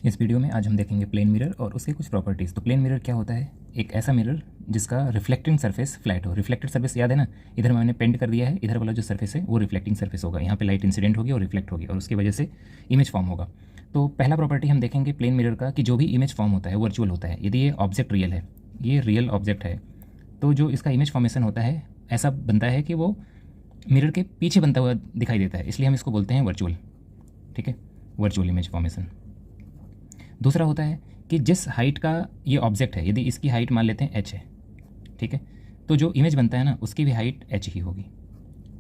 इस वीडियो में आज हम देखेंगे प्लेन मिरर और उसके कुछ प्रॉपर्टीज़। तो प्लेन मिरर क्या होता है? एक ऐसा मिरर जिसका रिफ्लेक्टिंग सरफेस फ्लैट हो। रिफ्लेक्टेड सरफेस याद है ना, इधर मैंने पेंट कर दिया है, इधर वाला जो सरफेस है वो रिफ्लेक्टिंग सरफेस होगा। यहाँ पे लाइट इंसिडेंट होगी और रिफ्लेक्ट होगी और उसकी वजह से इमेज फॉर्म होगा। तो पहला प्रॉपर्टी हम देखेंगे प्लेन मिरर का कि जो भी इमेज फॉर्म होता है वर्चुअल होता है। यदि ये ऑब्जेक्ट रियल है, ये रियल ऑब्जेक्ट है, तो जो इसका इमेज फॉर्मेशन होता है ऐसा बनता है कि वो मिरर के पीछे बनता हुआ दिखाई देता है, इसलिए हम इसको बोलते हैं वर्चुअल। ठीक है, वर्चुअल इमेज फॉर्मेशन। दूसरा होता है कि जिस हाइट का ये ऑब्जेक्ट है, यदि इसकी हाइट मान लेते हैं h है, ठीक है, तो जो इमेज बनता है ना उसकी भी हाइट h ही होगी।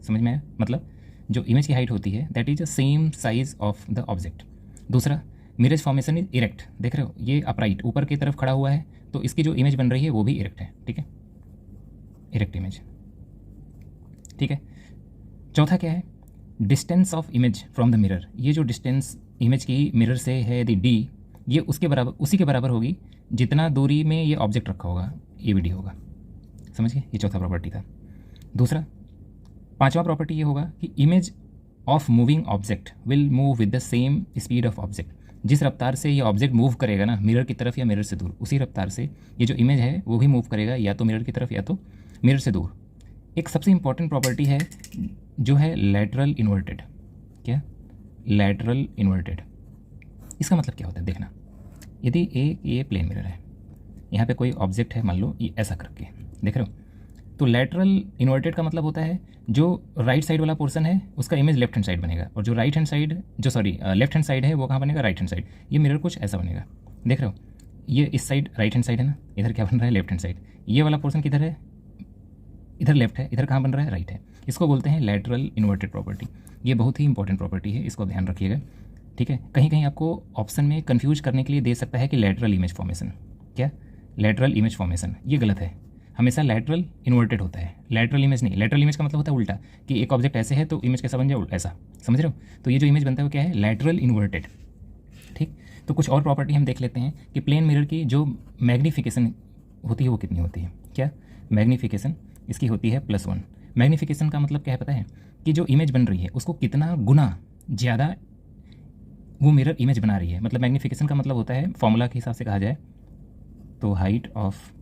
समझ में आया? मतलब जो इमेज की हाइट होती है that is the same size of the object. दूसरा, मिरर फॉर्मेशन इज इरेक्ट। देख रहे हो, ये अपराइट ऊपर की तरफ खड़ा हुआ है, तो इसकी जो इमेज बन रही है वो भी इरेक्ट है। ठीक है, इरेक्ट इमेज। ठीक है, चौथा क्या है? Distance of image from the mirror. ये जो डिस्टेंस इमेज की मिरर से है यदि d, ये उसके बराबर, उसी के बराबर होगी जितना दूरी में ये ऑब्जेक्ट रखा होगा, ये भी d होगा। समझ गए? ये चौथा प्रॉपर्टी था। दूसरा, पांचवा प्रॉपर्टी ये होगा कि image of moving object will move with the same speed of object. जिस रफ्तार से ये ऑब्जेक्ट मूव करेगा ना मिरर की तरफ या मिरर से दूर, उसी रफ्तार से ये जो इमेज है वो भी मूव करेगा, या तो मिरर की तरफ या तो मिरर से दूर। एक सबसे इंपॉर्टेंट प्रॉपर्टी है जो है लैटरल इन्वर्टेड। क्या? Lateral inverted. इसका मतलब क्या होता है? देखना, यदि ये प्लेन मिरर है, यहाँ पे कोई ऑब्जेक्ट है, मान लो ये ऐसा करके, देख रहे हो, तो लैटरल इन्वर्टेड का मतलब होता है जो राइट साइड वाला पोर्शन है उसका इमेज लेफ्ट हैंड साइड बनेगा, और जो राइट हैंड साइड, जो सॉरी लेफ्ट हैंड साइड है वो कहाँ बनेगा? Right hand side. ये मिरर कुछ ऐसा बनेगा। देख रहे हो, ये इस साइड राइट हैंड साइड है ना, इधर क्या बन रहा है? Left hand side. ये वाला पोर्शन किधर है? इधर लेफ्ट है, इधर कहाँ बन रहा है? राइट है। इसको बोलते हैं लैटरल इन्वर्टेड प्रॉपर्टी। ये बहुत ही इंपॉर्टेंट प्रॉपर्टी है, इसको ध्यान रखिएगा। ठीक है, कहीं कहीं आपको ऑप्शन में कंफ्यूज करने के लिए दे सकता है कि लैटरल इमेज फॉर्मेशन। क्या? लैटरल इमेज फॉर्मेशन, ये गलत है। हमेशा लैटरल इन्वर्टेड होता है, लैटरल इमेज नहीं। लैटरल इमेज का मतलब होता है उल्टा, कि एक ऑब्जेक्ट ऐसे है तो इमेज कैसा बन जाए? ऐसा। समझ रहे हो? तो ये जो इमेज बनता है वो क्या है? Lateral inverted. ठीक, तो कुछ और प्रॉपर्टी हम देख लेते हैं कि प्लेन मिरर की जो मैग्नीफिकेशन होती है वो कितनी होती है। क्या? मैग्नीफिकेशन इसकी होती है +1। मैग्नीफिकेशन का मतलब क्या है पता है? कि जो इमेज बन रही है उसको कितना गुना ज़्यादा वो मिरर इमेज बना रही है। मतलब मैग्नीफिकेशन का मतलब होता है, फॉर्मूला के हिसाब से कहा जाए तो height of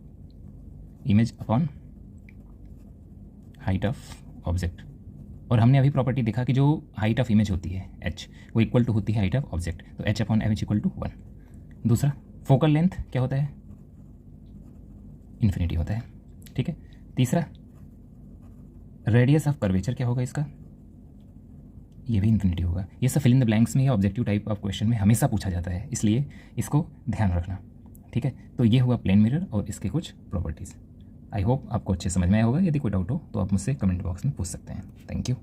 image upon height of object. और हमने अभी प्रॉपर्टी देखा कि जो हाइट ऑफ इमेज होती है h, वो इक्वल टू होती है हाइट ऑफ ऑब्जेक्ट, तो h upon M equal to 1। दूसरा, फोकल लेंथ क्या होता है? इन्फिनिटी होता है। ठीक है। तीसरा, रेडियस ऑफ कर्वेचर क्या होगा इसका? ये भी इन्फिनिटी होगा। ये सब फिल इन द ब्लैंक्स में या ऑब्जेक्टिव टाइप ऑफ क्वेश्चन में हमेशा पूछा जाता है, इसलिए इसको ध्यान रखना। ठीक है, तो ये हुआ प्लेन मिरर और इसके कुछ प्रॉपर्टीज़। आई होप आपको अच्छे समझ में आया होगा। यदि कोई डाउट हो तो आप मुझसे कमेंट बॉक्स में पूछ सकते हैं। Thank you.